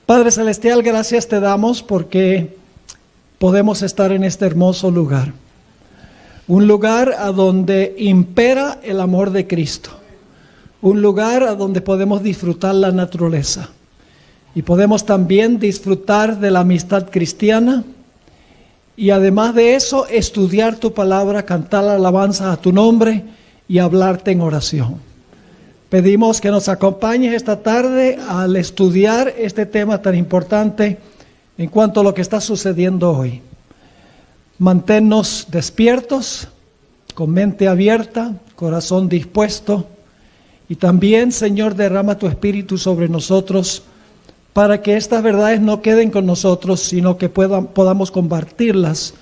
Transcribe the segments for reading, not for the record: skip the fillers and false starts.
Padre Celestial, gracias te damos porque podemos estar en este hermoso lugar. Un lugar a donde impera el amor de Cristo. Un lugar a donde podemos disfrutar la naturaleza. Y podemos también disfrutar de la amistad cristiana. Y además de eso, estudiar tu palabra, cantar alabanza a tu nombre y hablarte en oración. Pedimos que nos acompañes esta tarde al estudiar este tema tan importante en cuanto a lo que está sucediendo hoy. Manténnos despiertos, con mente abierta, corazón dispuesto. Y también, Señor, derrama tu Espíritu sobre nosotros para que estas verdades no queden con nosotros, sino que podamos compartirlas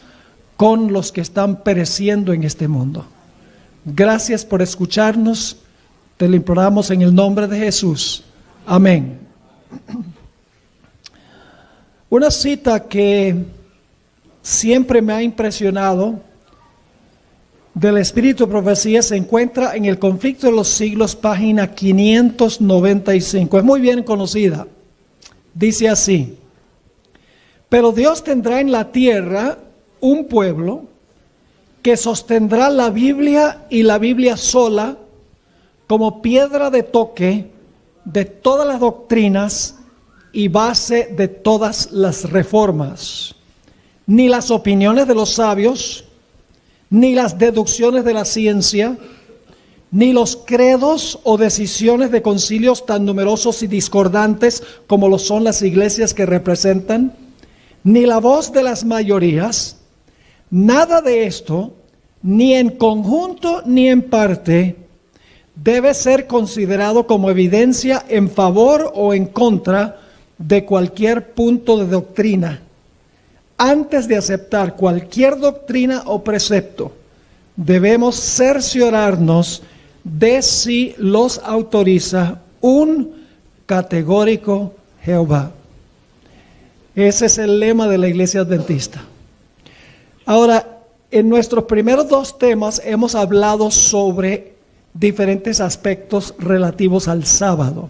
con los que están pereciendo en este mundo. Gracias por escucharnos. Te lo imploramos en el nombre de Jesús. Amén. Una cita que siempre me ha impresionado del Espíritu de Profecía se encuentra en el Conflicto de los Siglos, página 595. Es muy bien conocida. Dice así: pero Dios tendrá en la tierra un pueblo que sostendrá la Biblia y la Biblia sola como piedra de toque de todas las doctrinas y base de todas las reformas. Ni las opiniones de los sabios, ni las deducciones de la ciencia, ni los credos o decisiones de concilios tan numerosos y discordantes como lo son las iglesias que representan, ni la voz de las mayorías, nada de esto, ni en conjunto ni en parte, debe ser considerado como evidencia en favor o en contra de cualquier punto de doctrina. Antes de aceptar cualquier doctrina o precepto, debemos cerciorarnos de si los autoriza un categórico Jehová. Ese es el lema de la Iglesia Adventista. Ahora, en nuestros primeros dos temas hemos hablado sobre diferentes aspectos relativos al sábado.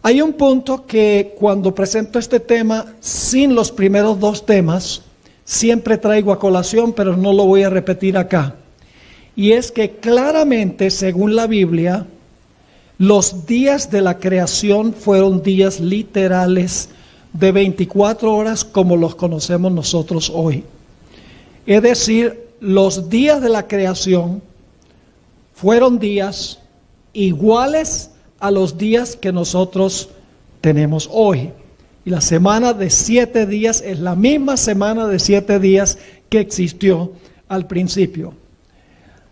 Hay un punto que cuando presento este tema sin los primeros dos temas, siempre traigo a colación, pero no lo voy a repetir acá. Y es que claramente, según la Biblia, los días de la creación fueron días literales de 24 horas como los conocemos nosotros hoy. Es decir, los días de la creación fueron días iguales a los días que nosotros tenemos hoy. Y la semana de 7 días es la misma semana de 7 días que existió al principio.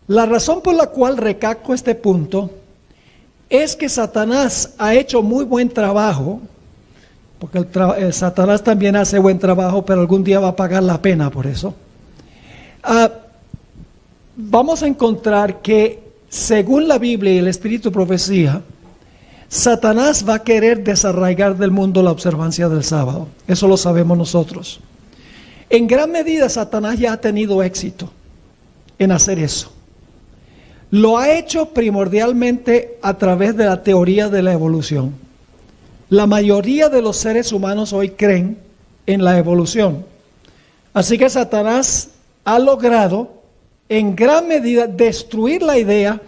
La razón por la cual recalco este punto es que Satanás ha hecho muy buen trabajo, porque Satanás también hace buen trabajo, pero algún día va a pagar la pena por eso. Vamos a encontrar que según la Biblia y el Espíritu de Profecía, Satanás va a querer desarraigar del mundo la observancia del sábado. Eso lo sabemos nosotros. En gran medida Satanás ya ha tenido éxito en hacer eso. Lo ha hecho primordialmente a través de la teoría de la evolución. La mayoría de los seres humanos hoy creen en la evolución. Así que Satanás ha logrado en gran medida destruir la idea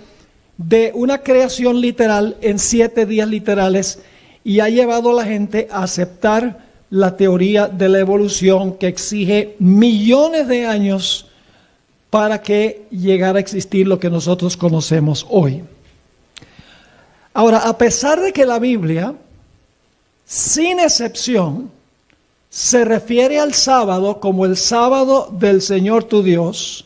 de una creación literal en 7 días literales y ha llevado a la gente a aceptar la teoría de la evolución que exige millones de años para que llegara a existir lo que nosotros conocemos hoy. Ahora, a pesar de que la Biblia, sin excepción, se refiere al sábado como el sábado del Señor tu Dios,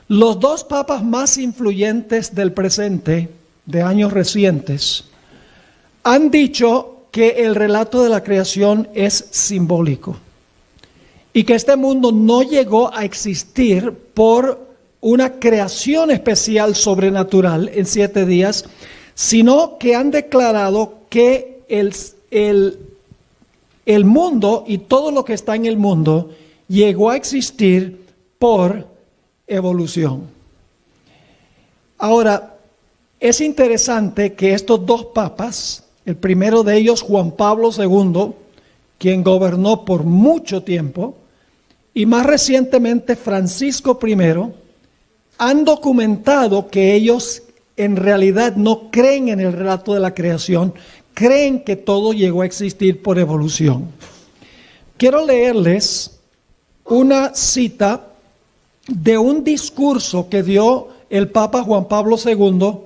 los dos papas más influyentes del presente, de años recientes, han dicho que el relato de la creación es simbólico y que este mundo no llegó a existir por una creación especial sobrenatural en 7 días, sino que han declarado que el mundo y todo lo que está en el mundo llegó a existir por evolución. Ahora, es interesante que estos dos papas El primero de ellos, Juan Pablo II, quien gobernó por mucho tiempo, y más recientemente Francisco I, han documentado que ellos en realidad no creen en el relato de la creación, creen que todo llegó a existir por evolución. Quiero leerles una cita de un discurso que dio el Papa Juan Pablo II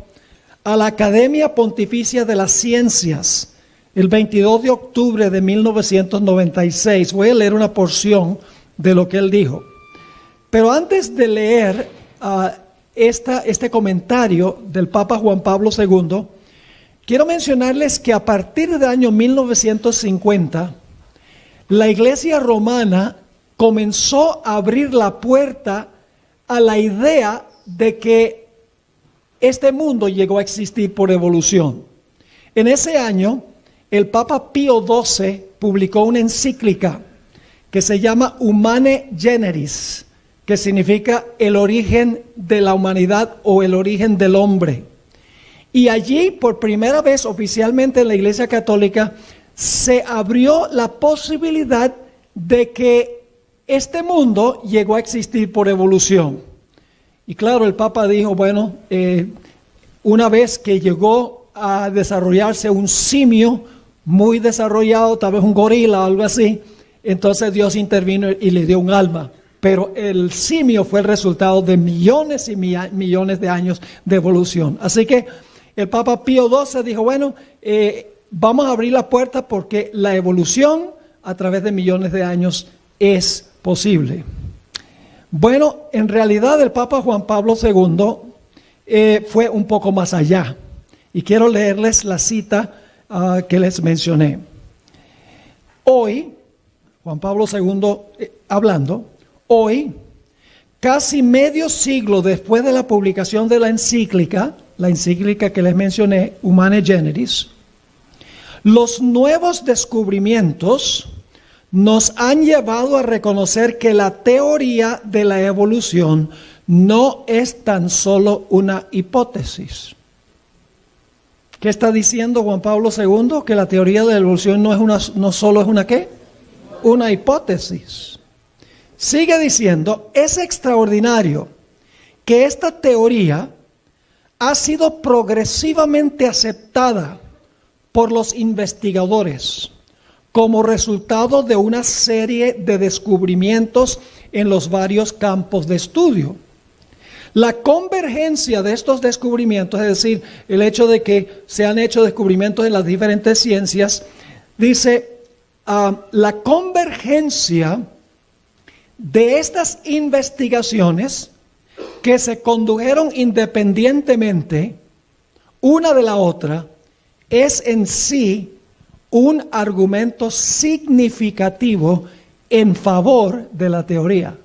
a la Academia Pontificia de las Ciencias el 22 de octubre de 1996. Voy a leer una porción de lo que él dijo. Pero antes de leer este comentario del Papa Juan Pablo II, quiero mencionarles que a partir del año 1950, la Iglesia romana comenzó a abrir la puerta a la idea de que este mundo llegó a existir por evolución. En ese año, el Papa Pío XII publicó una encíclica que se llama Humane Generis, que significa el origen de la humanidad o el origen del hombre. Y allí, por primera vez oficialmente en la Iglesia Católica, se abrió la posibilidad de que este mundo llegó a existir por evolución. Y claro, el Papa dijo, bueno, una vez que llegó a desarrollarse un simio muy desarrollado, tal vez un gorila o algo así, entonces Dios intervino y le dio un alma. Pero el simio fue el resultado de millones y millones de años de evolución. Así que el Papa Pío XII dijo, bueno, vamos a abrir la puerta porque la evolución a través de millones de años es posible. Bueno, en realidad el Papa Juan Pablo II fue un poco más allá. Y quiero leerles la cita que les mencioné. Hoy, Juan Pablo II hablando, hoy, casi medio siglo después de la publicación de la encíclica que les mencioné, Humane Generis, los nuevos descubrimientos nos han llevado a reconocer que la teoría de la evolución no es tan solo una hipótesis. ¿Qué está diciendo Juan Pablo II? Que la teoría de la evolución no solo es una ¿qué? Una hipótesis. Sigue diciendo, es extraordinario que esta teoría ha sido progresivamente aceptada por los investigadores como resultado de una serie de descubrimientos en los varios campos de estudio. La convergencia de estos descubrimientos, es decir, el hecho de que se han hecho descubrimientos en las diferentes ciencias, dice, la convergencia de estas investigaciones que se condujeron independientemente una de la otra es en sí un argumento significativo en favor de la teoría.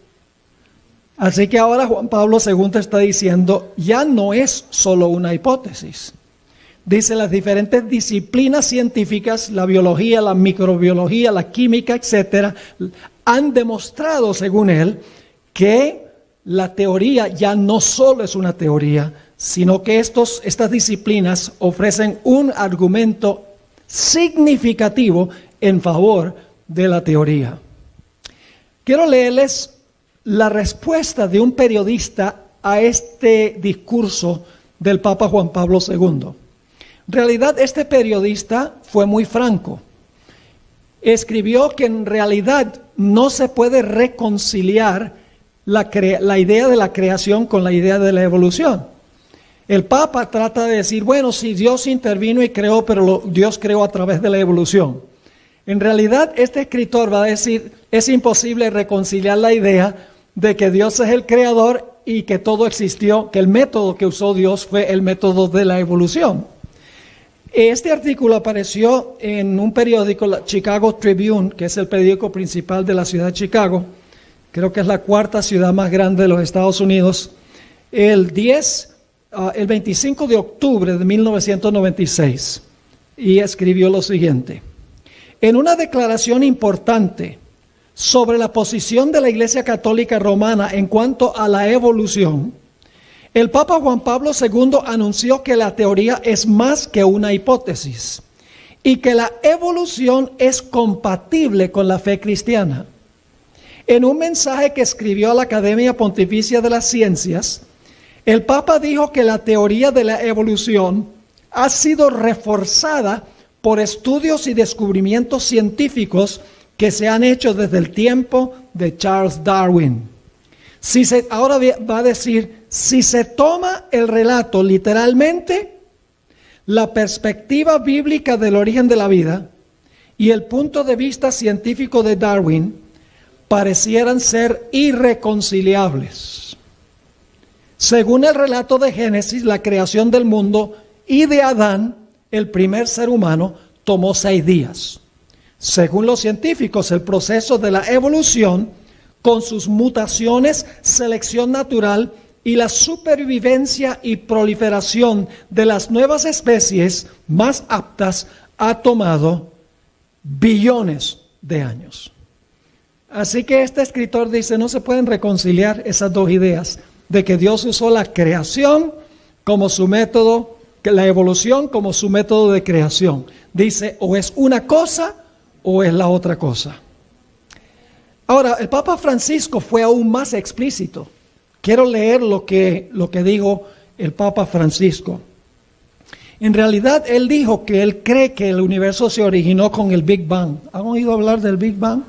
Así que ahora Juan Pablo II está diciendo, ya no es solo una hipótesis. Dice, las diferentes disciplinas científicas, la biología, la microbiología, la química, etcétera, han demostrado, según él, que la teoría ya no solo es una teoría, sino que estas disciplinas ofrecen un argumento significativo en favor de la teoría. Quiero leerles la respuesta de un periodista a este discurso del Papa Juan Pablo II. En realidad, este periodista fue muy franco. Escribió que en realidad no se puede reconciliar la idea de la creación con la idea de la evolución. El Papa trata de decir, bueno, sí, Dios intervino y creó, pero Dios creó a través de la evolución. En realidad, este escritor va a decir, es imposible reconciliar la idea de que Dios es el creador y que todo existió, que el método que usó Dios fue el método de la evolución. Este artículo apareció en un periódico, la Chicago Tribune, que es el periódico principal de la ciudad de Chicago. Creo que es la cuarta ciudad más grande de los Estados Unidos. El 25 de octubre de 1996. Y escribió lo siguiente. En una declaración importante sobre la posición de la Iglesia Católica Romana en cuanto a la evolución, el Papa Juan Pablo II anunció que la teoría es más que una hipótesis y que la evolución es compatible con la fe cristiana. En un mensaje que escribió a la Academia Pontificia de las Ciencias, el Papa dijo que la teoría de la evolución ha sido reforzada por estudios y descubrimientos científicos que se han hecho desde el tiempo de Charles Darwin. Ahora va a decir, si se toma el relato literalmente, la perspectiva bíblica del origen de la vida y el punto de vista científico de Darwin parecieran ser irreconciliables. Según el relato de Génesis, la creación del mundo y de Adán, el primer ser humano, tomó 6 días. Según los científicos, el proceso de la evolución, con sus mutaciones, selección natural y la supervivencia y proliferación de las nuevas especies más aptas, ha tomado billones de años. Así que este escritor dice, no se pueden reconciliar esas dos ideas, de que Dios usó la creación como su método, que la evolución como su método de creación. Dice, o es una cosa o es la otra cosa. Ahora, el Papa Francisco fue aún más explícito. Quiero leer lo que dijo el Papa Francisco. En realidad, él dijo que él cree que el universo se originó con el Big Bang. ¿Han oído hablar del Big Bang?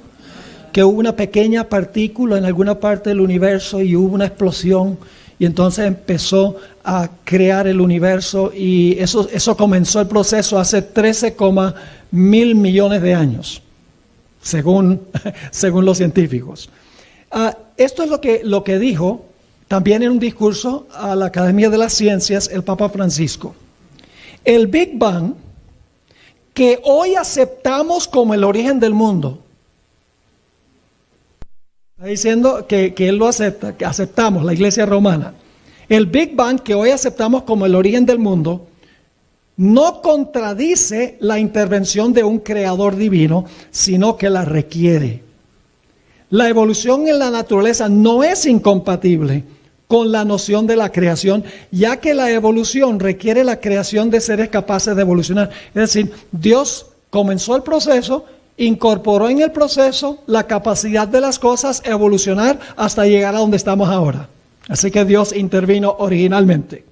Que hubo una pequeña partícula en alguna parte del universo y hubo una explosión y entonces empezó a crear el universo y eso comenzó el proceso hace 13,000 millones de años, según los científicos. Esto es lo que dijo también en un discurso a la Academia de las Ciencias el Papa Francisco. El Big Bang, que hoy aceptamos como el origen del mundo, está diciendo que él lo acepta, que aceptamos, la Iglesia Romana. El Big Bang que hoy aceptamos como el origen del mundo no contradice la intervención de un creador divino, sino que la requiere. La evolución en la naturaleza no es incompatible con la noción de la creación, ya que la evolución requiere la creación de seres capaces de evolucionar. Es decir, Dios comenzó el proceso, incorporó en el proceso la capacidad de las cosas a evolucionar hasta llegar a donde estamos ahora. Así que Dios intervino originalmente.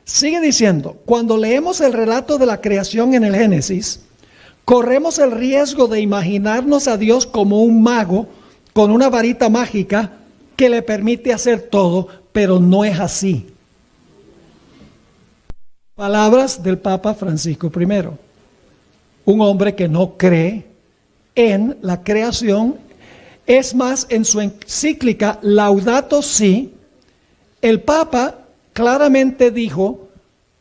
Sigue diciendo, cuando leemos el relato de la creación en el Génesis, corremos el riesgo de imaginarnos a Dios como un mago con una varita mágica que le permite hacer todo, pero no es así. Palabras del Papa Francisco I, un hombre que no cree en la creación. Es más, en su encíclica Laudato Si, el Papa claramente dijo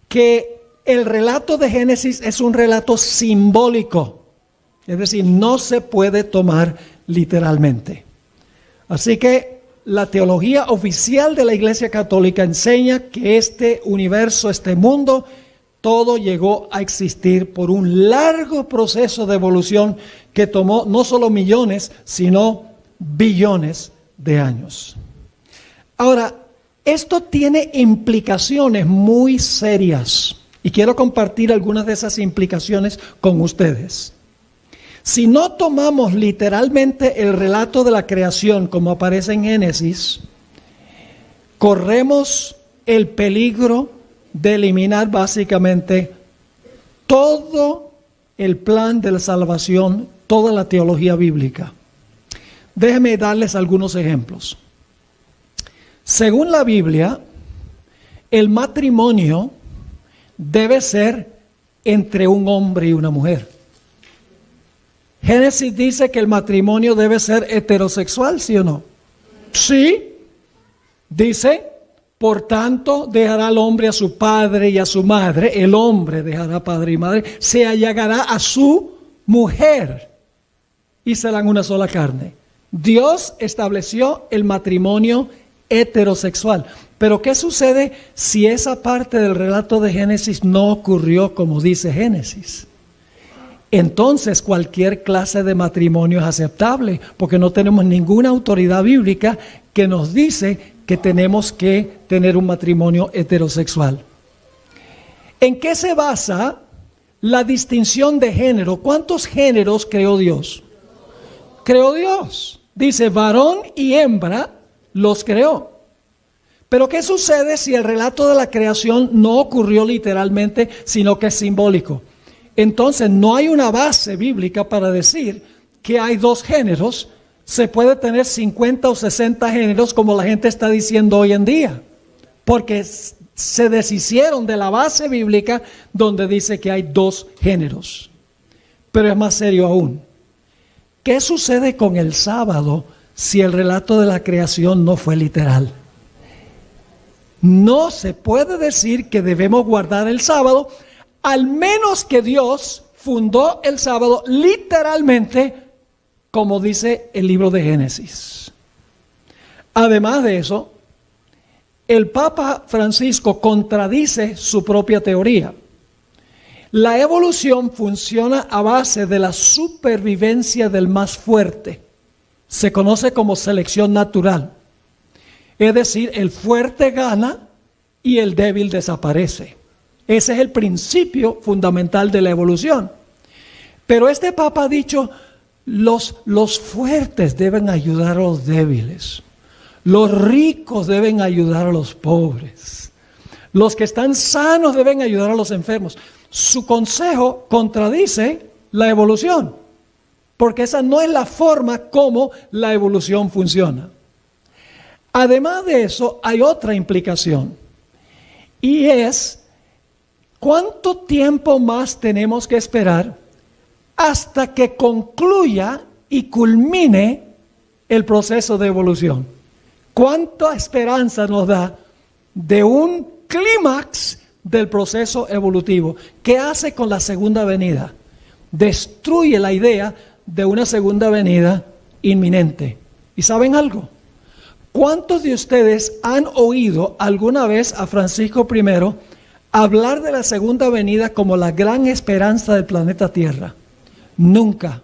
que el relato de Génesis es un relato simbólico, es decir, no se puede tomar literalmente. Así que la teología oficial de la Iglesia Católica enseña que este universo, este mundo, todo llegó a existir por un largo proceso de evolución que tomó no solo millones, sino billones de años. Ahora, esto tiene implicaciones muy serias y quiero compartir algunas de esas implicaciones con ustedes. Si no tomamos literalmente el relato de la creación como aparece en Génesis, corremos el peligro de eliminar básicamente todo el plan de la salvación, toda la teología bíblica. Déjenme darles algunos ejemplos. Según la Biblia, el matrimonio debe ser entre un hombre y una mujer. Génesis dice que el matrimonio debe ser heterosexual, ¿sí o no? Sí. Dice, por tanto, dejará el hombre a su padre y a su madre, el hombre dejará padre y madre, se allegará a su mujer y serán una sola carne. Dios estableció el matrimonio heterosexual. Pero ¿qué sucede si esa parte del relato de Génesis no ocurrió como dice Génesis? Entonces cualquier clase de matrimonio es aceptable, porque no tenemos ninguna autoridad bíblica que nos dice que tenemos que tener un matrimonio heterosexual. ¿En qué se basa la distinción de género. ¿Cuántos géneros creó Dios? Creó Dios. Dice, varón y hembra los creó. Pero ¿qué sucede si el relato de la creación no ocurrió literalmente, sino que es simbólico? Entonces no hay una base bíblica para decir que hay dos géneros. Se puede tener 50 o 60 géneros como la gente está diciendo hoy en día, porque se deshicieron de la base bíblica donde dice que hay dos géneros. Pero es más serio aún. ¿Qué sucede con el sábado si el relato de la creación no fue literal? No se puede decir que debemos guardar el sábado, al menos que Dios fundó el sábado literalmente, como dice el libro de Génesis. Además de eso, el Papa Francisco contradice su propia teoría. La evolución funciona a base de la supervivencia del más fuerte. Se conoce como selección natural. Es decir, el fuerte gana y el débil desaparece. Ese es el principio fundamental de la evolución. Pero este Papa ha dicho, los fuertes deben ayudar a los débiles. Los ricos deben ayudar a los pobres. Los que están sanos deben ayudar a los enfermos. Su consejo contradice la evolución, porque esa no es la forma como la evolución funciona. Además de eso, hay otra implicación, y es, ¿cuánto tiempo más tenemos que esperar hasta que concluya y culmine el proceso de evolución? ¿Cuánta esperanza nos da de un clímax del proceso evolutivo? ¿Qué hace con la segunda venida? Destruye la idea de una segunda venida inminente. ¿Y saben algo? ¿Cuántos de ustedes han oído alguna vez a Francisco I hablar de la segunda venida como la gran esperanza del planeta Tierra? Nunca.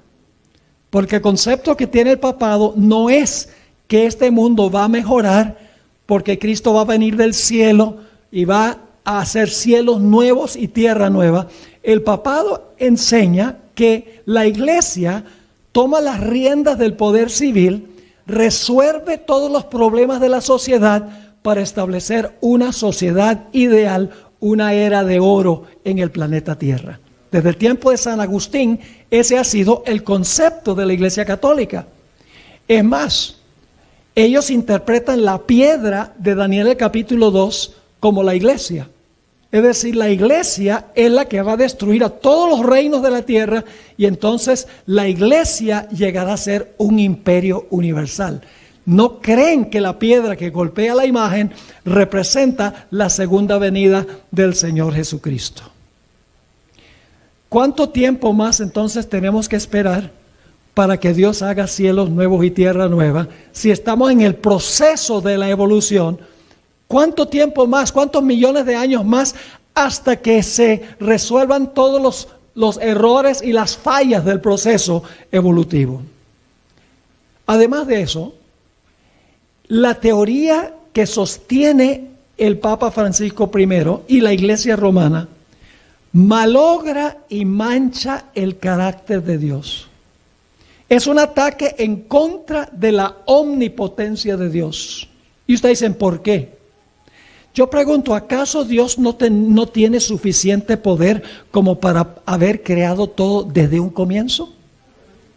Porque el concepto que tiene el papado no es que este mundo va a mejorar porque Cristo va a venir del cielo y va a hacer cielos nuevos y tierra nueva. El papado enseña que la iglesia toma las riendas del poder civil, resuelve todos los problemas de la sociedad para establecer una sociedad ideal, una era de oro en el planeta Tierra. Desde el tiempo de San Agustín, ese ha sido el concepto de la Iglesia Católica. Es más, ellos interpretan la piedra de Daniel el capítulo 2 como la iglesia. Es decir, la iglesia es la que va a destruir a todos los reinos de la tierra y entonces la iglesia llegará a ser un imperio universal. No creen que la piedra que golpea la imagen representa la segunda venida del Señor Jesucristo. ¿Cuánto tiempo más entonces tenemos que esperar para que Dios haga cielos nuevos y tierra nueva? Si estamos en el proceso de la evolución, ¿cuánto tiempo más, cuántos millones de años más hasta que se resuelvan todos los errores y las fallas del proceso evolutivo? Además de eso, la teoría que sostiene el Papa Francisco I y la Iglesia Romana malogra y mancha el carácter de Dios. Es un ataque en contra de la omnipotencia de Dios. Y ustedes dicen, ¿por qué? Yo pregunto, ¿acaso Dios no tiene suficiente poder como para haber creado todo desde un comienzo?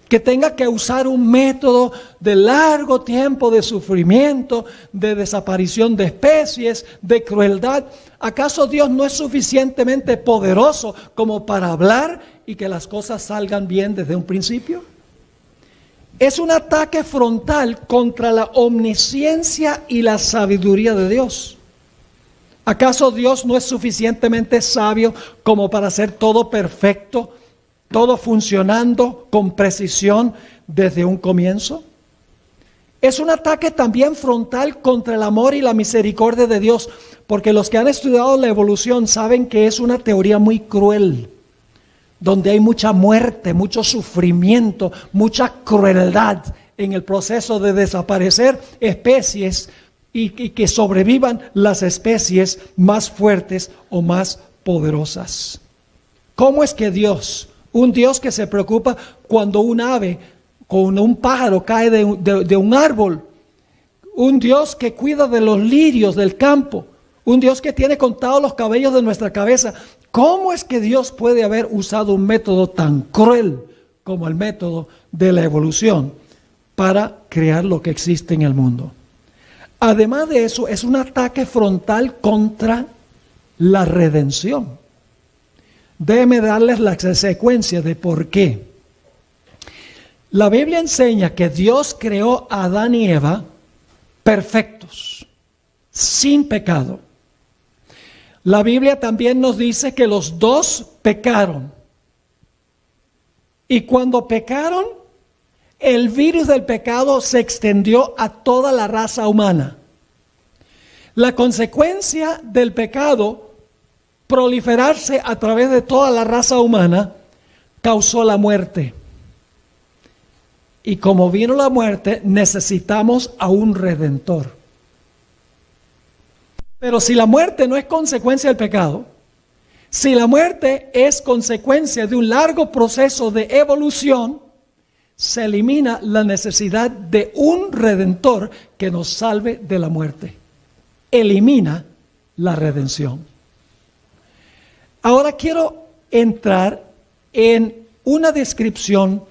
Que tenga que usar un método de largo tiempo de sufrimiento, de desaparición de especies, de crueldad. ¿Acaso Dios no es suficientemente poderoso como para hablar y que las cosas salgan bien desde un principio? Es un ataque frontal contra la omnisciencia y la sabiduría de Dios. ¿Acaso Dios no es suficientemente sabio como para hacer todo perfecto, todo funcionando con precisión desde un comienzo? Es un ataque también frontal contra el amor y la misericordia de Dios, porque los que han estudiado la evolución saben que es una teoría muy cruel, donde hay mucha muerte, mucho sufrimiento, mucha crueldad en el proceso de desaparecer especies y que sobrevivan las especies más fuertes o más poderosas. ¿Cómo es que Dios, un Dios que se preocupa cuando un ave, cuando un pájaro cae de un árbol, un Dios que cuida de los lirios del campo, un Dios que tiene contados los cabellos de nuestra cabeza, cómo es que Dios puede haber usado un método tan cruel como el método de la evolución para crear lo que existe en el mundo? Además de eso, es un ataque frontal contra la redención. Déjenme darles la secuencia de por qué. La Biblia enseña que Dios creó a Adán y Eva perfectos, sin pecado. La Biblia también nos dice que los dos pecaron. Y cuando pecaron, el virus del pecado se extendió a toda la raza humana. La consecuencia del pecado proliferarse a través de toda la raza humana causó la muerte. Y como vino la muerte, necesitamos a un redentor. Pero si la muerte no es consecuencia del pecado, si la muerte es consecuencia de un largo proceso de evolución, se elimina la necesidad de un redentor que nos salve de la muerte. Elimina la redención. Ahora quiero entrar en una descripción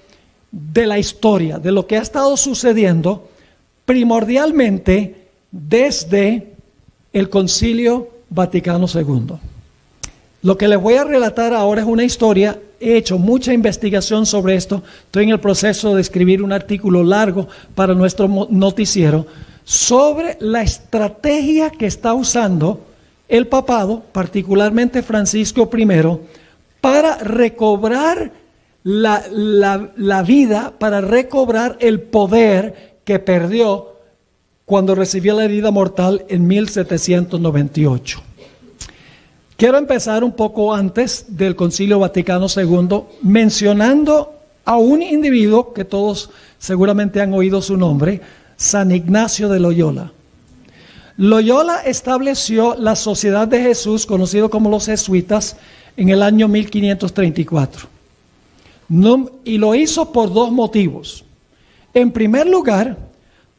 de la historia, de lo que ha estado sucediendo primordialmente desde el Concilio Vaticano II. Lo que les voy a relatar ahora es una historia. He hecho mucha investigación sobre esto. Estoy en el proceso de escribir un artículo largo para nuestro noticiero sobre la estrategia que está usando el papado, particularmente Francisco I, para recobrar la vida, para recobrar el poder que perdió cuando recibió la herida mortal en 1798. Quiero empezar un poco antes del Concilio Vaticano II mencionando a un individuo que todos seguramente han oído su nombre, San Ignacio de Loyola. Loyola estableció la Sociedad de Jesús, conocido como los jesuitas, en el año 1534. Y lo hizo por dos motivos. En primer lugar,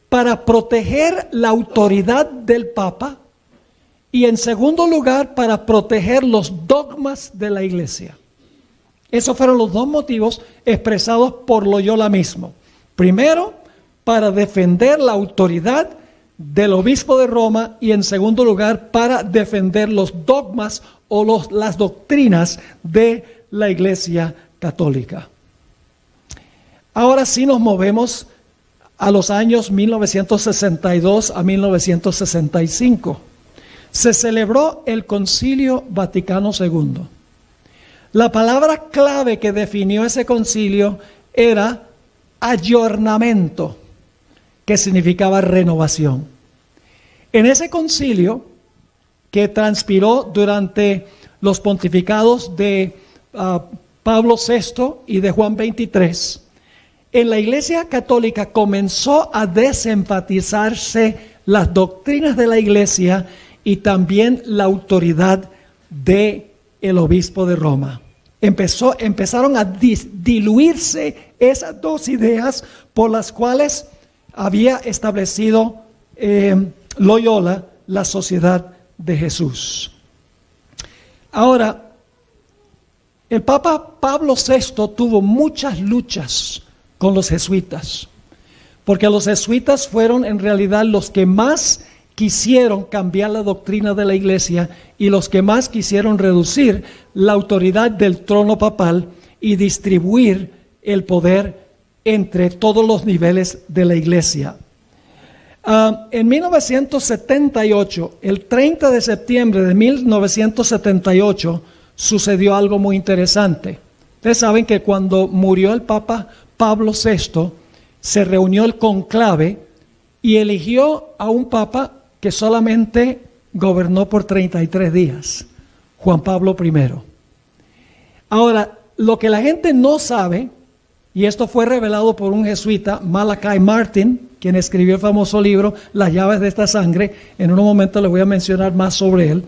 para proteger la autoridad del Papa, y en segundo lugar, para proteger los dogmas de la Iglesia. Esos fueron los dos motivos expresados por Loyola mismo. Primero, para defender la autoridad del obispo de Roma, y en segundo lugar, para defender los dogmas o las doctrinas de la Iglesia Católica. Ahora sí nos movemos a los años 1962 a 1965. Se celebró el Concilio Vaticano II. La palabra clave que definió ese concilio era ayornamiento, que significaba renovación. En ese concilio, que transpiró durante los pontificados de Pablo VI y de Juan XXIII, en la Iglesia Católica comenzó a desenfatizarse las doctrinas de la Iglesia y también la autoridad del obispo de Roma. Empezaron a diluirse esas dos ideas por las cuales había establecido Loyola la Sociedad de Jesús. Ahora, el Papa Pablo VI tuvo muchas luchas con los jesuitas, porque los jesuitas fueron en realidad los que más quisieron cambiar la doctrina de la Iglesia y los que más quisieron reducir la autoridad del trono papal y distribuir el poder entre todos los niveles de la Iglesia. En 1978, el 30 de septiembre de 1978, sucedió algo muy interesante. Ustedes saben que cuando murió el Papa Pablo VI, se reunió el conclave y eligió a un Papa que solamente gobernó por 33 días, Juan Pablo I. Ahora, lo que la gente no sabe, y esto fue revelado por un jesuita, Malachi Martin, quien escribió el famoso libro Las llaves de esta sangre, en un momento les voy a mencionar más sobre él.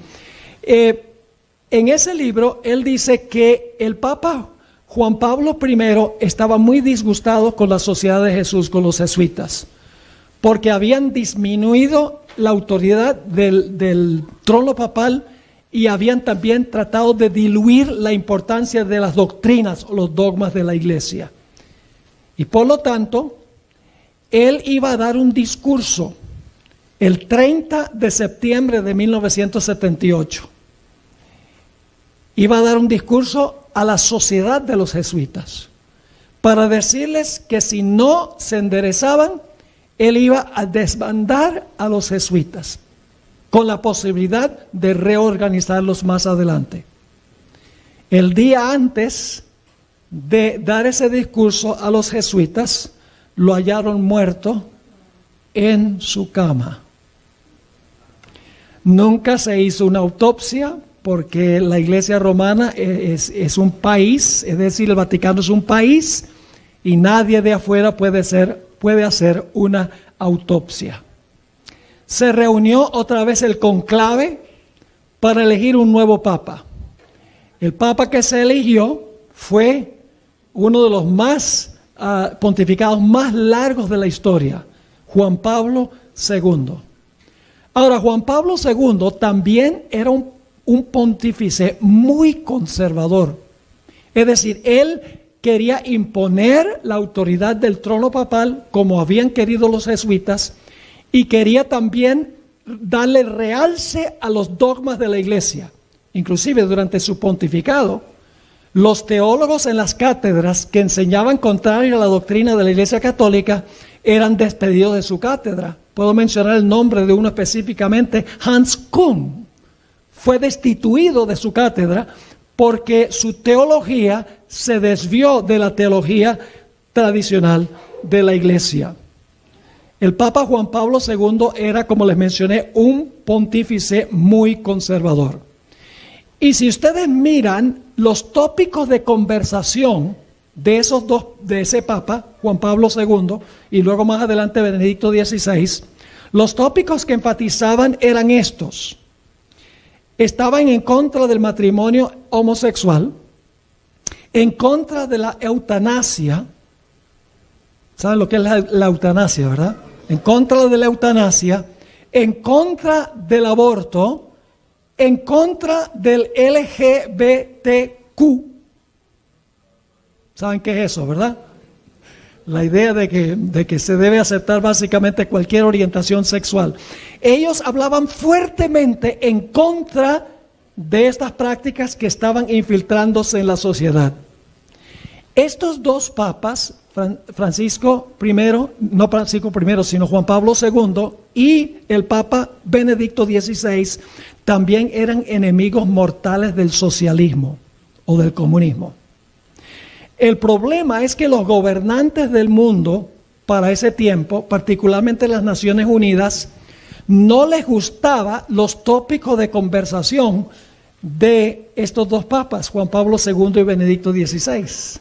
En ese libro, él dice que el Papa Juan Pablo I estaba muy disgustado con la Sociedad de Jesús, con los jesuitas, porque habían disminuido la autoridad del trono papal y habían también tratado de diluir la importancia de las doctrinas o los dogmas de la iglesia. Y por lo tanto, él iba a dar un discurso el 30 de septiembre de 1978. Iba a dar un discurso a la sociedad de los jesuitas para decirles que si no se enderezaban, él iba a desbandar a los jesuitas con la posibilidad de reorganizarlos más adelante. El día antes de dar ese discurso a los jesuitas, lo hallaron muerto en su cama. Nunca se hizo una autopsia porque la Iglesia Romana es un país, es decir, el Vaticano es un país y nadie de afuera puede hacer una autopsia. Se reunió otra vez el conclave para elegir un nuevo papa. El papa que se eligió fue uno de los pontificados más largos de la historia, Juan Pablo II. Ahora, Juan Pablo II también era un pontífice muy conservador. Es decir, él quería imponer la autoridad del trono papal como habían querido los jesuitas y quería también darle realce a los dogmas de la iglesia. Inclusive durante su pontificado, los teólogos en las cátedras que enseñaban contrario a la doctrina de la Iglesia Católica eran despedidos de su cátedra. Puedo mencionar el nombre de uno específicamente, Hans Küng. Fue destituido de su cátedra porque su teología se desvió de la teología tradicional de la iglesia. El Papa Juan Pablo II era, como les mencioné, un pontífice muy conservador. Y si ustedes miran los tópicos de conversación de ese Papa, Juan Pablo II, y luego más adelante Benedicto XVI, los tópicos que enfatizaban eran estos. Estaban en contra del matrimonio homosexual, en contra de la eutanasia. ¿Saben lo que es la eutanasia, verdad? En contra de la eutanasia, en contra del aborto, en contra del LGBTQ. ¿Saben qué es eso, verdad? La idea de que se debe aceptar básicamente cualquier orientación sexual. Ellos hablaban fuertemente en contra de estas prácticas que estaban infiltrándose en la sociedad. Estos dos papas, Francisco I, no Francisco I, sino Juan Pablo II y el Papa Benedicto XVI, también eran enemigos mortales del socialismo o del comunismo. El problema es que los gobernantes del mundo para ese tiempo, particularmente las Naciones Unidas, no les gustaba los tópicos de conversación de estos dos papas, Juan Pablo II y Benedicto XVI.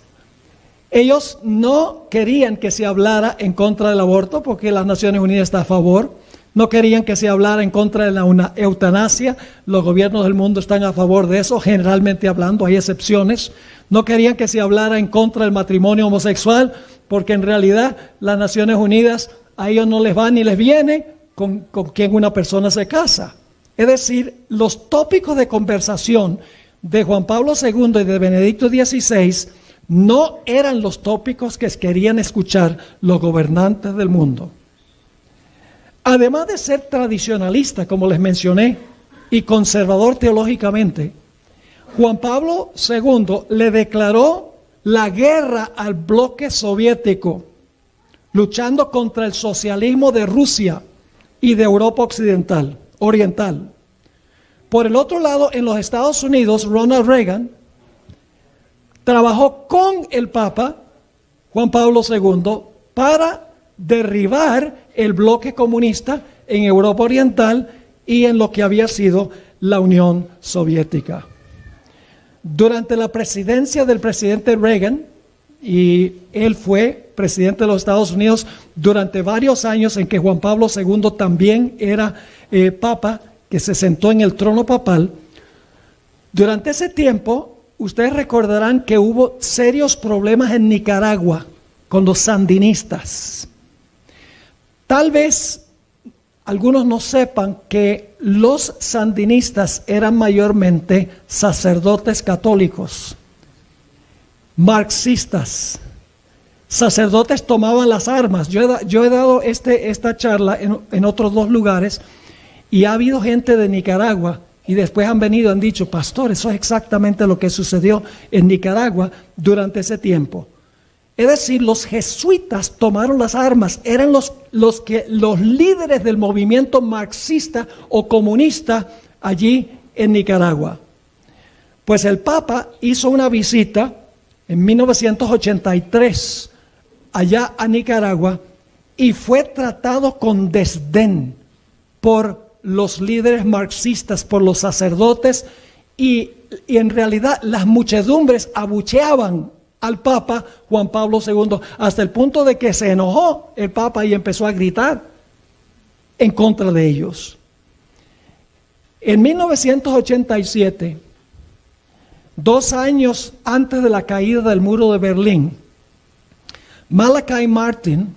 Ellos no querían que se hablara en contra del aborto porque las Naciones Unidas está a favor. No querían que se hablara en contra de la eutanasia. Los gobiernos del mundo están a favor de eso, generalmente hablando, hay excepciones. No querían que se hablara en contra del matrimonio homosexual porque en realidad las Naciones Unidas a ellos no les va ni les viene con quien una persona se casa. Es decir, los tópicos de conversación de Juan Pablo II y de Benedicto XVI no eran los tópicos que querían escuchar los gobernantes del mundo. Además de ser tradicionalista, como les mencioné, y conservador teológicamente, Juan Pablo II le declaró la guerra al bloque soviético, luchando contra el socialismo de Rusia y de Europa oriental. Por el otro lado, en los Estados Unidos, Ronald Reagan trabajó con el Papa Juan Pablo II para derribar el bloque comunista en Europa Oriental y en lo que había sido la Unión Soviética. Durante la presidencia del presidente Reagan, y él fue presidente de los Estados Unidos durante varios años en que Juan Pablo II también era papa, que se sentó en el trono papal, Durante ese tiempo, ustedes recordarán que hubo serios problemas en Nicaragua con los sandinistas. Tal vez algunos no sepan que los sandinistas eran mayormente sacerdotes católicos, marxistas. Sacerdotes tomaban las armas. Yo he dado esta charla en otros 2 lugares y ha habido gente de Nicaragua y después han venido y han dicho, pastor, eso es exactamente lo que sucedió en Nicaragua durante ese tiempo. Es decir, los jesuitas tomaron las armas, eran los líderes del movimiento marxista o comunista allí en Nicaragua. Pues el Papa hizo una visita en 1983 allá a Nicaragua y fue tratado con desdén por los líderes marxistas, por los sacerdotes y en realidad las muchedumbres abucheaban al Papa Juan Pablo II hasta el punto de que se enojó el Papa y empezó a gritar en contra de ellos. En 1987, 2 años antes de la caída del muro de Berlín, Malachi Martin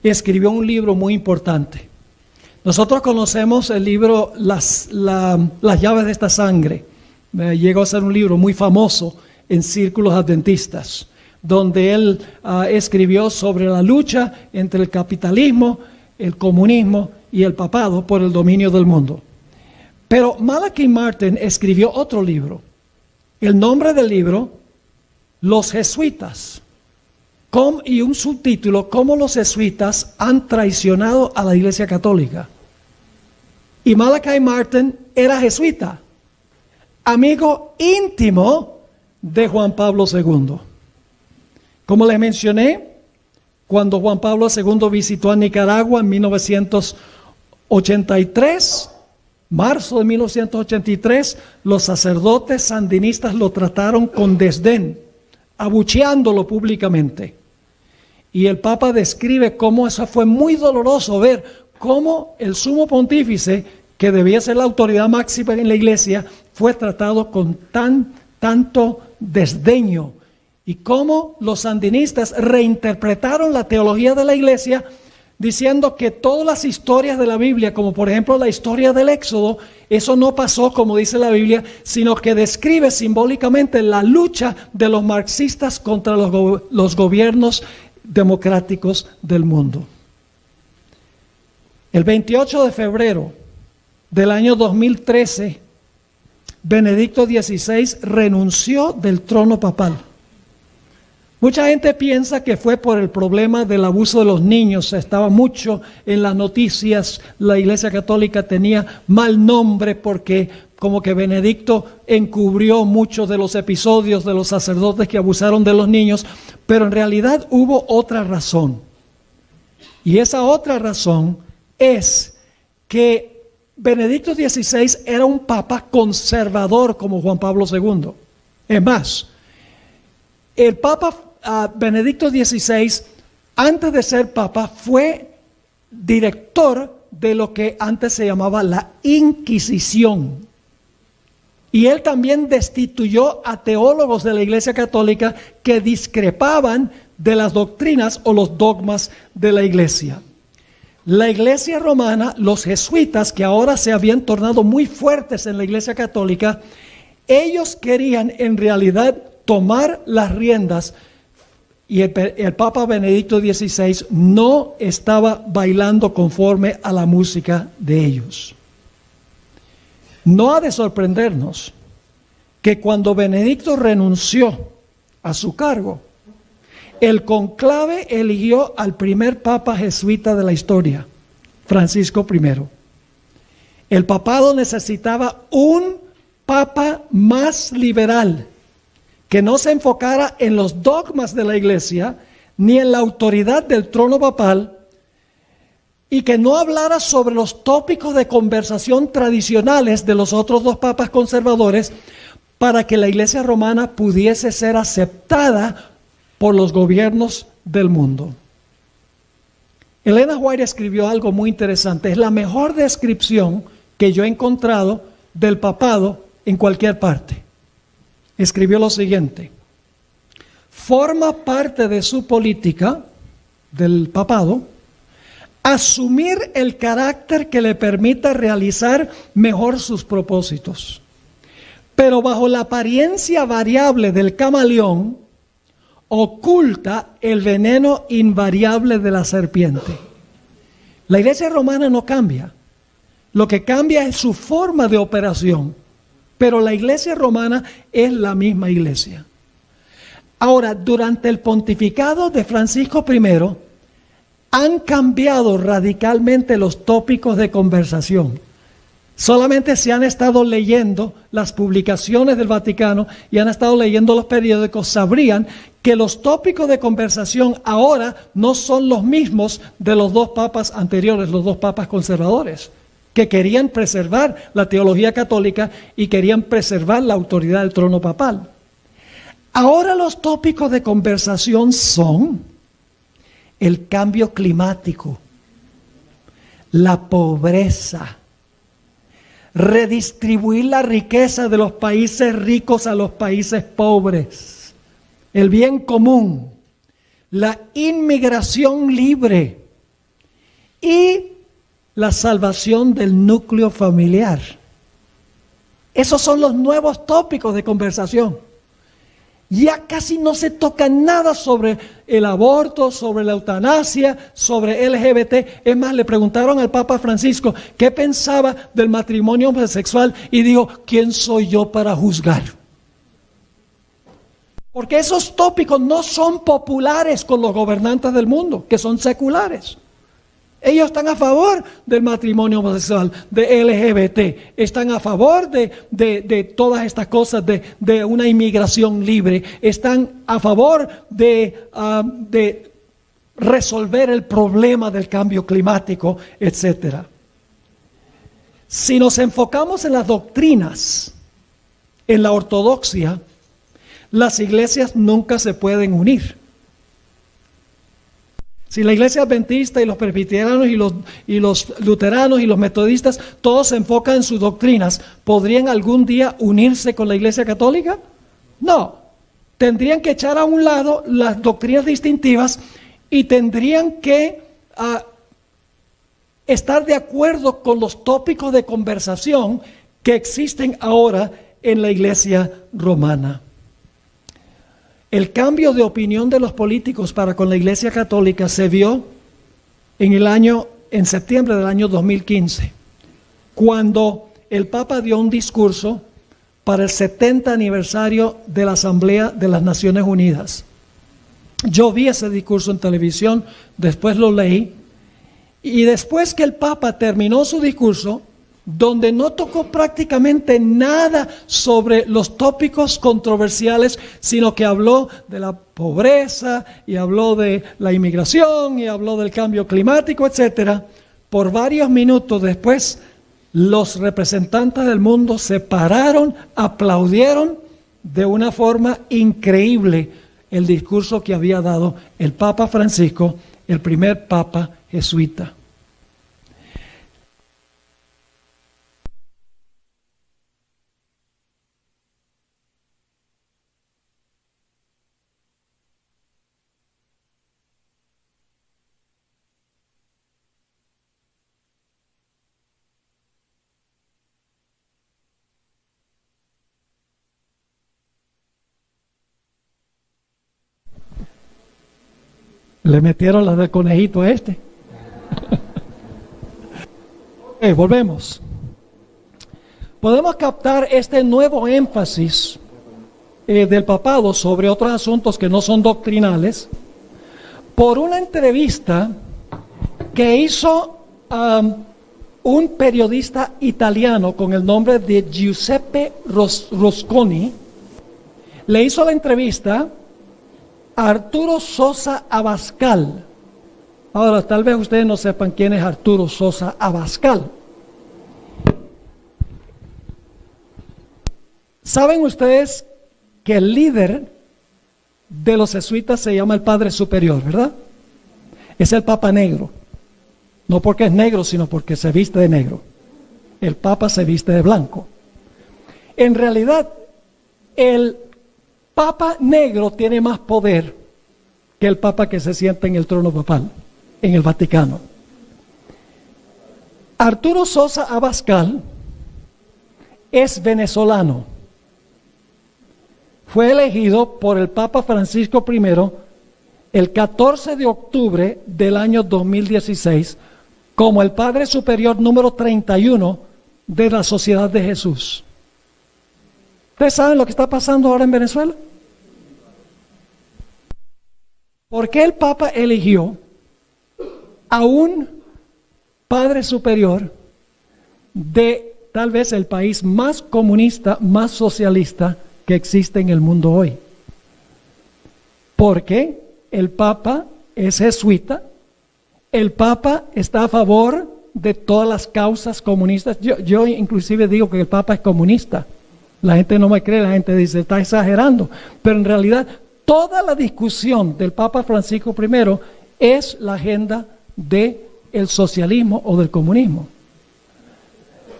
escribió un libro muy importante. Nosotros conocemos el libro Las llaves de esta sangre. Llegó a ser un libro muy famoso en círculos adventistas, donde él escribió sobre la lucha entre el capitalismo, el comunismo y el papado por el dominio del mundo. Pero Malachi Martin escribió otro libro. El nombre del libro, Los Jesuitas. Y un subtítulo, cómo los jesuitas han traicionado a la Iglesia Católica. Y Malachi Martin era jesuita, amigo íntimo de Juan Pablo II. Como les mencioné, cuando Juan Pablo II visitó a Nicaragua en 1983, marzo de 1983, los sacerdotes sandinistas lo trataron con desdén, abucheándolo públicamente. Y el Papa describe cómo eso fue muy doloroso ver cómo el sumo pontífice, que debía ser la autoridad máxima en la iglesia, fue tratado con tanto desdeño. Y cómo los sandinistas reinterpretaron la teología de la iglesia diciendo que todas las historias de la Biblia, como por ejemplo la historia del Éxodo, eso no pasó como dice la Biblia, sino que describe simbólicamente la lucha de los marxistas contra los gobiernos democráticos del mundo. El 28 de febrero del año 2013, Benedicto XVI renunció del trono papal. Mucha gente piensa que fue por el problema del abuso de los niños. Estaba mucho en las noticias. La Iglesia Católica tenía mal nombre porque como que Benedicto encubrió muchos de los episodios de los sacerdotes que abusaron de los niños, pero en realidad hubo otra razón. Y esa otra razón es que Benedicto XVI era un papa conservador como Juan Pablo II. Es más, el Papa Benedicto XVI, antes de ser papa, fue director de lo que antes se llamaba la Inquisición. Y él también destituyó a teólogos de la Iglesia Católica que discrepaban de las doctrinas o los dogmas de la Iglesia. La Iglesia Romana, los jesuitas, que ahora se habían tornado muy fuertes en la Iglesia Católica, ellos querían en realidad tomar las riendas y el Papa Benedicto XVI no estaba bailando conforme a la música de ellos. No ha de sorprendernos que cuando Benedicto renunció a su cargo, el conclave eligió al primer papa jesuita de la historia, Francisco I. El papado necesitaba un papa más liberal, que no se enfocara en los dogmas de la iglesia, ni en la autoridad del trono papal, y que no hablara sobre los tópicos de conversación tradicionales de los otros 2 papas conservadores, para que la iglesia romana pudiese ser aceptada por los gobiernos del mundo. Elena White escribió algo muy interesante. Es la mejor descripción que yo he encontrado del papado en cualquier parte. Escribió lo siguiente: forma parte de su política, del papado, asumir el carácter que le permita realizar mejor sus propósitos, pero bajo la apariencia variable del camaleón, oculta el veneno invariable de la serpiente. La iglesia romana no cambia. Lo que cambia es su forma de operación, pero la iglesia romana es la misma iglesia. Ahora, durante el pontificado de Francisco I, han cambiado radicalmente los tópicos de conversación. Solamente se han estado leyendo las publicaciones del Vaticano y han estado leyendo los periódicos, sabrían que los tópicos de conversación ahora no son los mismos de los dos papas anteriores, los dos papas conservadores, que querían preservar la teología católica y querían preservar la autoridad del trono papal. Ahora los tópicos de conversación son el cambio climático, la pobreza, redistribuir la riqueza de los países ricos a los países pobres, el bien común, la inmigración libre y la salvación del núcleo familiar. Esos son los nuevos tópicos de conversación. Ya casi no se toca nada sobre el aborto, sobre la eutanasia, sobre LGBT. Es más, le preguntaron al Papa Francisco qué pensaba del matrimonio homosexual y dijo: ¿quién soy yo para juzgar? Porque esos tópicos no son populares con los gobernantes del mundo, que son seculares. Ellos están a favor del matrimonio homosexual, de LGBT, están a favor de todas estas cosas, de una inmigración libre, están a favor de resolver el problema del cambio climático, etc. Si nos enfocamos en las doctrinas, en la ortodoxia, las iglesias nunca se pueden unir. Si la iglesia adventista y los presbiterianos y los luteranos y los metodistas todos se enfocan en sus doctrinas, ¿podrían algún día unirse con la iglesia católica? No. Tendrían que echar a un lado las doctrinas distintivas y tendrían que estar de acuerdo con los tópicos de conversación que existen ahora en la iglesia romana. El cambio de opinión de los políticos para con la Iglesia Católica se vio en septiembre del año 2015, cuando el Papa dio un discurso para el 70 aniversario de la Asamblea de las Naciones Unidas. Yo vi ese discurso en televisión, después lo leí, y después que el Papa terminó su discurso, donde no tocó prácticamente nada sobre los tópicos controversiales, sino que habló de la pobreza y habló de la inmigración y habló del cambio climático, etcétera. Por varios minutos después, los representantes del mundo se pararon, aplaudieron de una forma increíble el discurso que había dado el Papa Francisco, el primer Papa jesuita. Le metieron la del conejito a este. Volvemos. Podemos captar este nuevo énfasis del papado sobre otros asuntos que no son doctrinales por una entrevista que hizo un periodista italiano con el nombre de Giuseppe Rusconi. Le hizo la entrevista Arturo Sosa Abascal. Ahora, tal vez ustedes no sepan quién es Arturo Sosa Abascal. ¿Saben ustedes que el líder de los jesuitas se llama el Padre Superior, verdad? Es el Papa Negro. No porque es negro, sino porque se viste de negro. El Papa se viste de blanco. En realidad, el Papa negro tiene más poder que el Papa que se sienta en el trono papal, en el Vaticano. Arturo Sosa Abascal es venezolano. Fue elegido por el Papa Francisco I el 14 de octubre del año 2016 como el Padre Superior número 31 de la Sociedad de Jesús. ¿Ustedes saben lo que está pasando ahora en Venezuela? ¿Por qué el Papa eligió a un Padre Superior de tal vez el país más comunista, más socialista que existe en el mundo hoy? Porque el Papa es jesuita, el Papa está a favor de todas las causas comunistas. Yo inclusive digo que el Papa es comunista. La gente no me cree, la gente dice, está exagerando. Pero en realidad, toda la discusión del Papa Francisco I es la agenda del socialismo o del comunismo.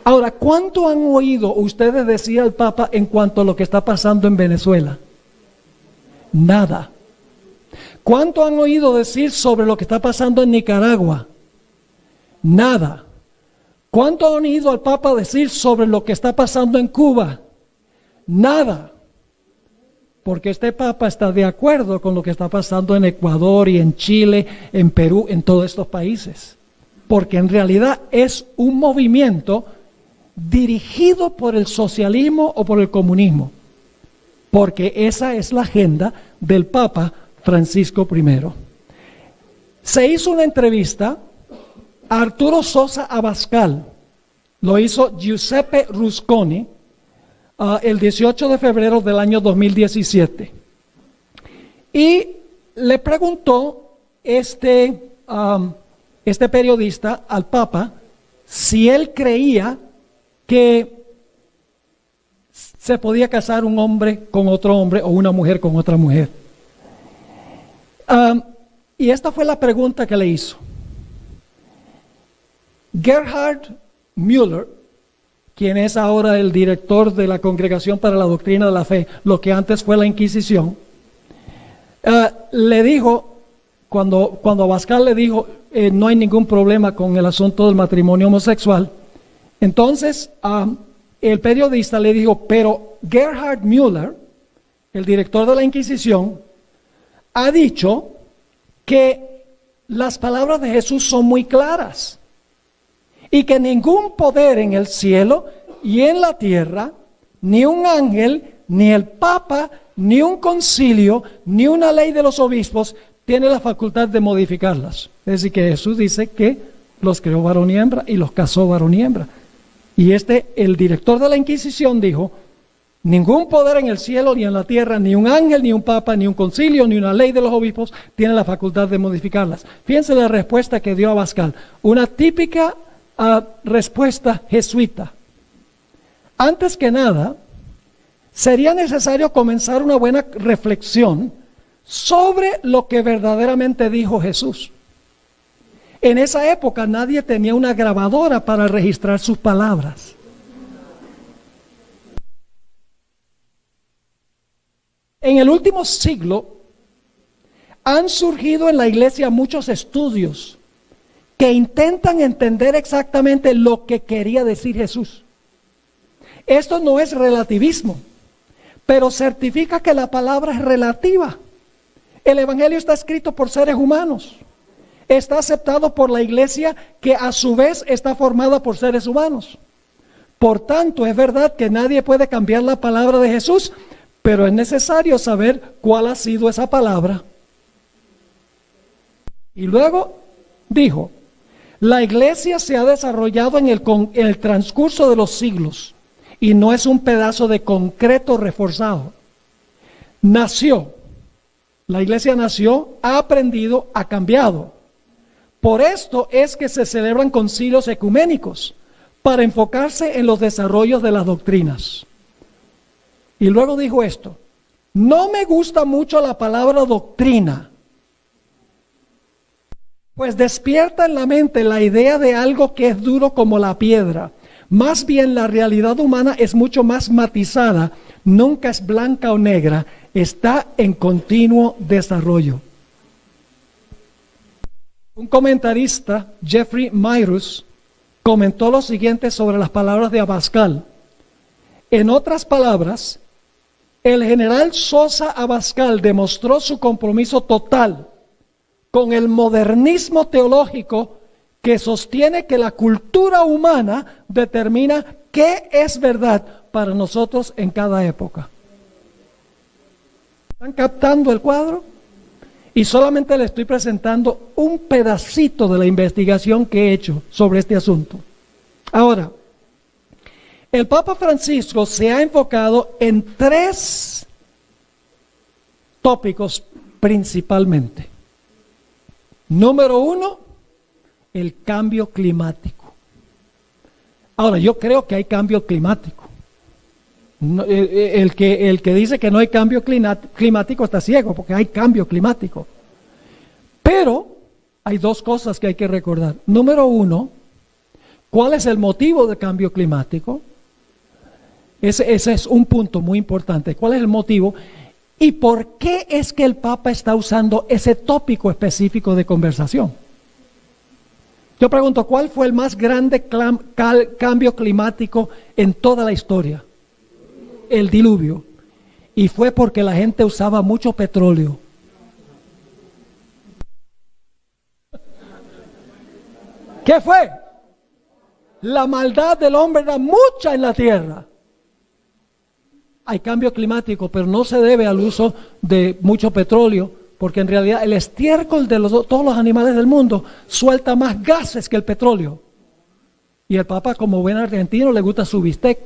Ahora, ¿cuánto han oído ustedes decir al Papa en cuanto a lo que está pasando en Venezuela? Nada. ¿Cuánto han oído decir sobre lo que está pasando en Nicaragua? Nada. ¿Cuánto han oído al Papa decir sobre lo que está pasando en Cuba? Nada. Porque este Papa está de acuerdo con lo que está pasando en Ecuador y en Chile, en Perú, en todos estos países. Porque en realidad es un movimiento dirigido por el socialismo o por el comunismo. Porque esa es la agenda del Papa Francisco I. Se hizo una entrevista a Arturo Sosa Abascal, lo hizo Giuseppe Rusconi, el 18 de febrero del año 2017. Y le preguntó este periodista al Papa si él creía que se podía casar un hombre con otro hombre o una mujer con otra mujer. Y esta fue la pregunta que le hizo. Gerhard Müller, quien es ahora el director de la Congregación para la Doctrina de la Fe, lo que antes fue la Inquisición, le dijo, cuando Abascal le dijo, no hay ningún problema con el asunto del matrimonio homosexual, entonces el periodista le dijo, pero Gerhard Müller, el director de la Inquisición, ha dicho que las palabras de Jesús son muy claras y que ningún poder en el cielo y en la tierra, ni un ángel, ni el Papa, ni un concilio, ni una ley de los obispos tiene la facultad de modificarlas. Es decir, que Jesús dice que los creó varón y hembra y los casó varón y hembra. Y el director de la Inquisición dijo, ningún poder en el cielo ni en la tierra, ni un ángel, ni un papa, ni un concilio, ni una ley de los obispos tiene la facultad de modificarlas. Fíjense la respuesta que dio Abascal, una típica respuesta jesuita. Antes que nada, sería necesario comenzar una buena reflexión sobre lo que verdaderamente dijo Jesús. En esa época nadie tenía una grabadora para registrar sus palabras. En el último siglo han surgido en la iglesia muchos estudios que intentan entender exactamente lo que quería decir Jesús. Esto no es relativismo, pero certifica que la palabra es relativa. El Evangelio está escrito por seres humanos. Está aceptado por la iglesia que a su vez está formada por seres humanos. Por tanto, es verdad que nadie puede cambiar la palabra de Jesús, pero es necesario saber cuál ha sido esa palabra. Y luego dijo, la iglesia se ha desarrollado en el transcurso de los siglos y no es un pedazo de concreto reforzado. La iglesia nació, ha aprendido, ha cambiado. Por esto es que se celebran concilios ecuménicos, para enfocarse en los desarrollos de las doctrinas. Y luego dijo esto, no me gusta mucho la palabra doctrina, pues despierta en la mente la idea de algo que es duro como la piedra, Más bien la realidad humana es mucho más matizada, nunca es blanca o negra, está en continuo desarrollo. Un comentarista, Jeffrey Myrus, comentó lo siguiente sobre las palabras de Abascal. En otras palabras, el general Sosa Abascal demostró su compromiso total con el modernismo teológico que sostiene que la cultura humana determina qué es verdad para nosotros en cada época. ¿Están captando el cuadro? Y solamente le estoy presentando un pedacito de la investigación que he hecho sobre este asunto. Ahora, el Papa Francisco se ha enfocado en 3 tópicos principalmente. Número 1, el cambio climático. Ahora, yo creo que hay cambio climático. El que dice que no hay cambio climático está ciego, porque hay cambio climático. Pero hay 2 cosas que hay que recordar. Número 1, ¿cuál es el motivo del cambio climático? Ese es un punto muy importante. ¿Cuál es el motivo? ¿Y por qué es que el Papa está usando ese tópico específico de conversación? Yo pregunto, ¿cuál fue el más grande cambio climático en toda la historia? El diluvio. Y fue porque la gente usaba mucho petróleo. ¿Qué fue? La maldad del hombre era mucha en la tierra. Hay cambio climático, pero no se debe al uso de mucho petróleo, porque en realidad el estiércol de todos los animales del mundo suelta más gases que el petróleo. Y el Papa, como buen argentino, le gusta su bistec.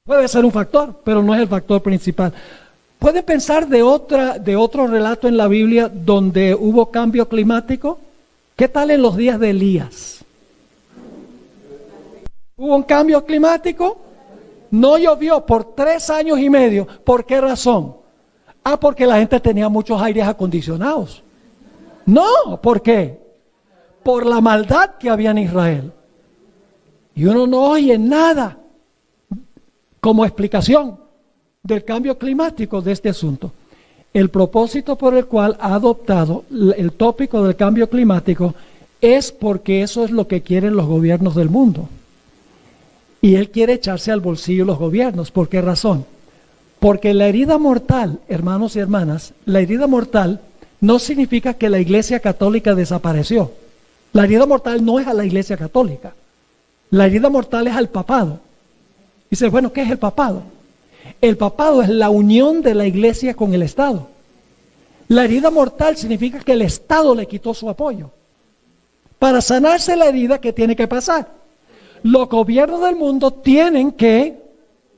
Puede ser un factor, pero no es el factor principal. ¿Pueden pensar de otro relato en la Biblia donde hubo cambio climático? ¿Qué tal en los días de Elías? ¿Hubo un cambio climático? No llovió por 3 años y medio. ¿Por qué razón? Porque la gente tenía muchos aires acondicionados. No, ¿por qué? Por la maldad que había en Israel. Y uno no oye nada como explicación del cambio climático de este asunto. El propósito por el cual ha adoptado el tópico del cambio climático es porque eso es lo que quieren los gobiernos del mundo. Y él quiere echarse al bolsillo los gobiernos. ¿Por qué razón? Porque la herida mortal, hermanos y hermanas, la herida mortal no significa que la Iglesia Católica desapareció. La herida mortal no es a la Iglesia Católica. La herida mortal es al papado. Dice, bueno, ¿qué es el papado? El papado es la unión de la Iglesia con el Estado. La herida mortal significa que el Estado le quitó su apoyo. Para sanarse la herida, ¿qué tiene que pasar? Los gobiernos del mundo tienen que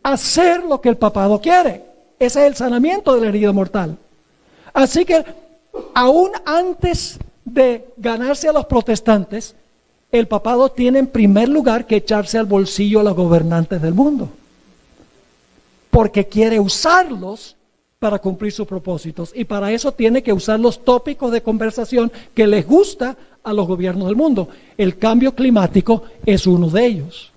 hacer lo que el papado quiere. Ese es el sanamiento de la herida mortal. Así que, aún antes de ganarse a los protestantes, el papado tiene en primer lugar que echarse al bolsillo a los gobernantes del mundo. Porque quiere usarlos para cumplir sus propósitos. Y para eso tiene que usar los tópicos de conversación que les gusta a los gobiernos del mundo. El cambio climático es uno de ellos.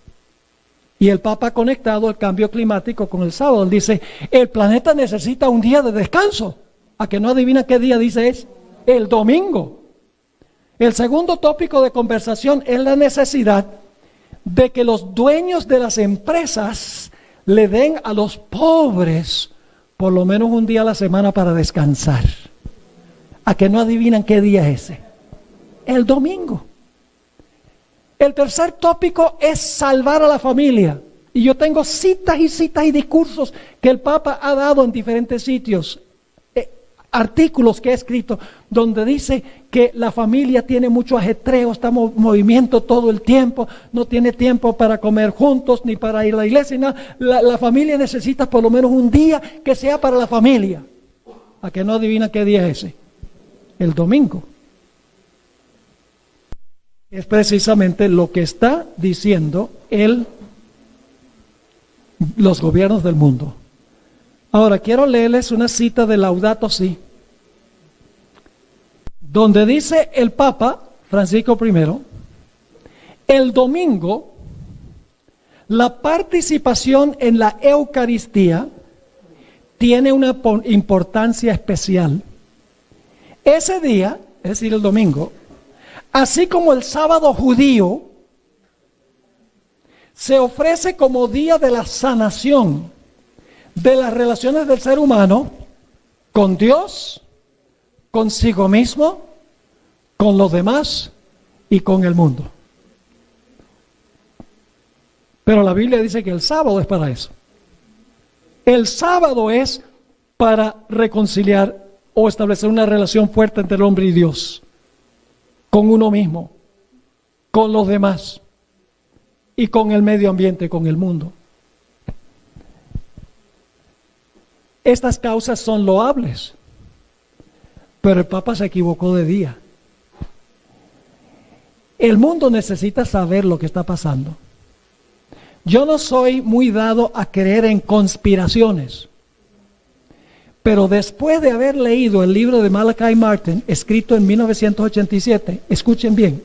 Y el Papa ha conectado el cambio climático con el sábado. Él dice, el planeta necesita un día de descanso. ¿A que no adivina qué día dice es? El domingo. El segundo tópico de conversación es la necesidad de que los dueños de las empresas le den a los pobres por lo menos un día a la semana para descansar. ¿A que no adivinan qué día es ese? El domingo. El tercer tópico es salvar a la familia. Y yo tengo citas y discursos que el Papa ha dado en diferentes sitios, artículos que ha escrito, donde dice que la familia tiene mucho ajetreo, está en movimiento todo el tiempo, no tiene tiempo para comer juntos ni para ir a la iglesia. No. La familia necesita por lo menos un día que sea para la familia. ¿A que no adivina qué día es ese? El domingo. Es precisamente lo que está diciendo los gobiernos del mundo. Ahora, quiero leerles una cita de Laudato Si, donde dice el Papa Francisco I, El domingo, la participación en la Eucaristía tiene una importancia especial. Ese día, es decir, el domingo, así como el sábado judío, se ofrece como día de la sanación de las relaciones del ser humano con Dios, consigo mismo, con los demás y con el mundo. Pero la Biblia dice que el sábado es para eso. El sábado es para reconciliar o establecer una relación fuerte entre el hombre y Dios, con uno mismo, con los demás y con el medio ambiente, con el mundo. Estas causas son loables, pero el Papa se equivocó de día. El mundo necesita saber lo que está pasando. Yo no soy muy dado a creer en conspiraciones, pero después de haber leído el libro de Malachi Martin, escrito en 1987, escuchen bien,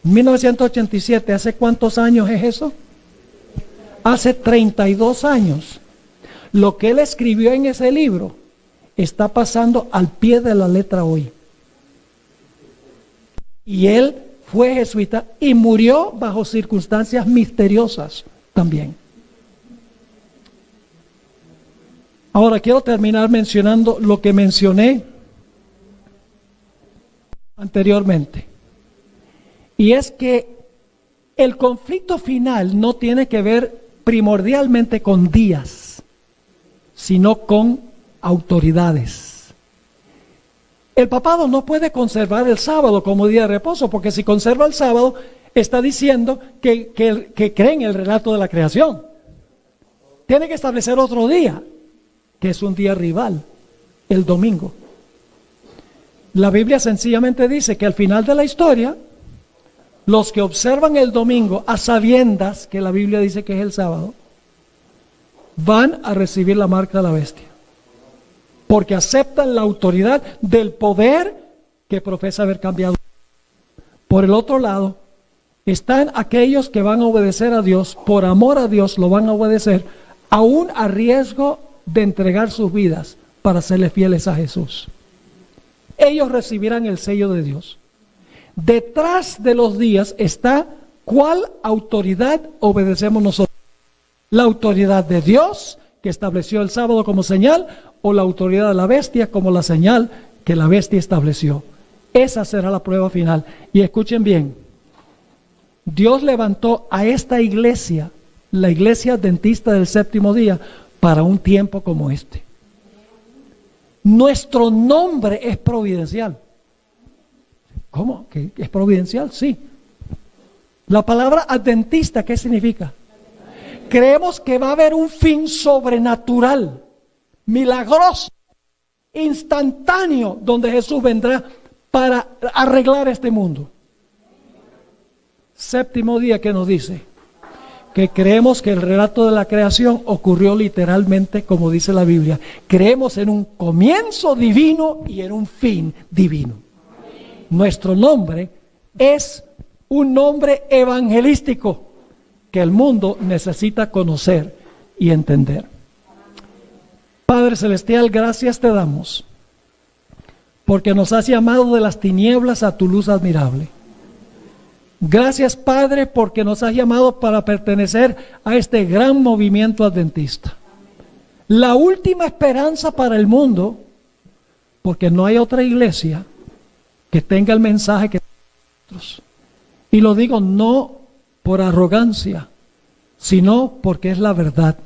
1987, ¿hace cuántos años es eso? Hace 32 años. Lo que él escribió en ese libro está pasando al pie de la letra hoy. Y él fue jesuita y murió bajo circunstancias misteriosas también. Ahora quiero terminar mencionando lo que mencioné anteriormente. Y es que el conflicto final no tiene que ver primordialmente con días, sino con autoridades. El papado no puede conservar el sábado como día de reposo, porque si conserva el sábado, está diciendo que cree en el relato de la creación. Tiene que establecer otro día, que es un día rival, el domingo. La Biblia sencillamente dice que al final de la historia, los que observan el domingo a sabiendas que la Biblia dice que es el sábado, van a recibir la marca de la bestia, porque aceptan la autoridad del poder que profesa haber cambiado. Por el otro lado, están aquellos que van a obedecer a Dios, por amor a Dios lo van a obedecer, aún a riesgo de entregar sus vidas para serles fieles a Jesús. Ellos recibirán el sello de Dios. Detrás de los días está cuál autoridad obedecemos nosotros. La autoridad de Dios, que estableció el sábado como señal, o la autoridad de la bestia como la señal que la bestia estableció. Esa será la prueba final. Y escuchen bien, Dios levantó a esta iglesia, la iglesia adventista del séptimo día, para un tiempo como este. Nuestro nombre es providencial. ¿Cómo? ¿Que es providencial? Sí. La palabra adventista, ¿qué significa? Creemos que va a haber un fin sobrenatural, milagroso, instantáneo, donde Jesús vendrá para arreglar este mundo. Séptimo día, que nos dice que creemos que el relato de la creación ocurrió literalmente como dice la Biblia. Creemos en un comienzo divino y en un fin divino. Nuestro nombre es un nombre evangelístico que el mundo necesita conocer y entender. Padre Celestial, gracias te damos, porque nos has llamado de las tinieblas a tu luz admirable. Gracias, Padre, porque nos has llamado para pertenecer a este gran movimiento adventista. La última esperanza para el mundo, porque no hay otra iglesia que tenga el mensaje que nosotros. Y lo digo no por arrogancia, sino porque es la verdad,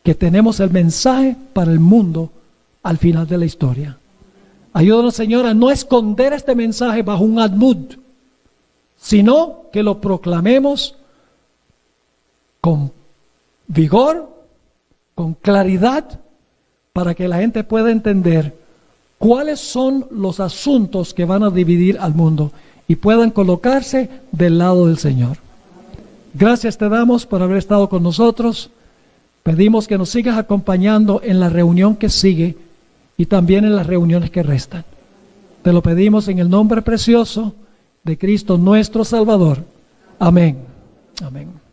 que tenemos el mensaje para el mundo al final de la historia. Ayúdanos, Señor, a no esconder este mensaje bajo un admud, sino que lo proclamemos con vigor, con claridad, para que la gente pueda entender cuáles son los asuntos que van a dividir al mundo y puedan colocarse del lado del Señor. Gracias te damos por haber estado con nosotros. Pedimos que nos sigas acompañando en la reunión que sigue y también en las reuniones que restan. Te lo pedimos en el nombre precioso de Cristo nuestro Salvador. Amén. Amén.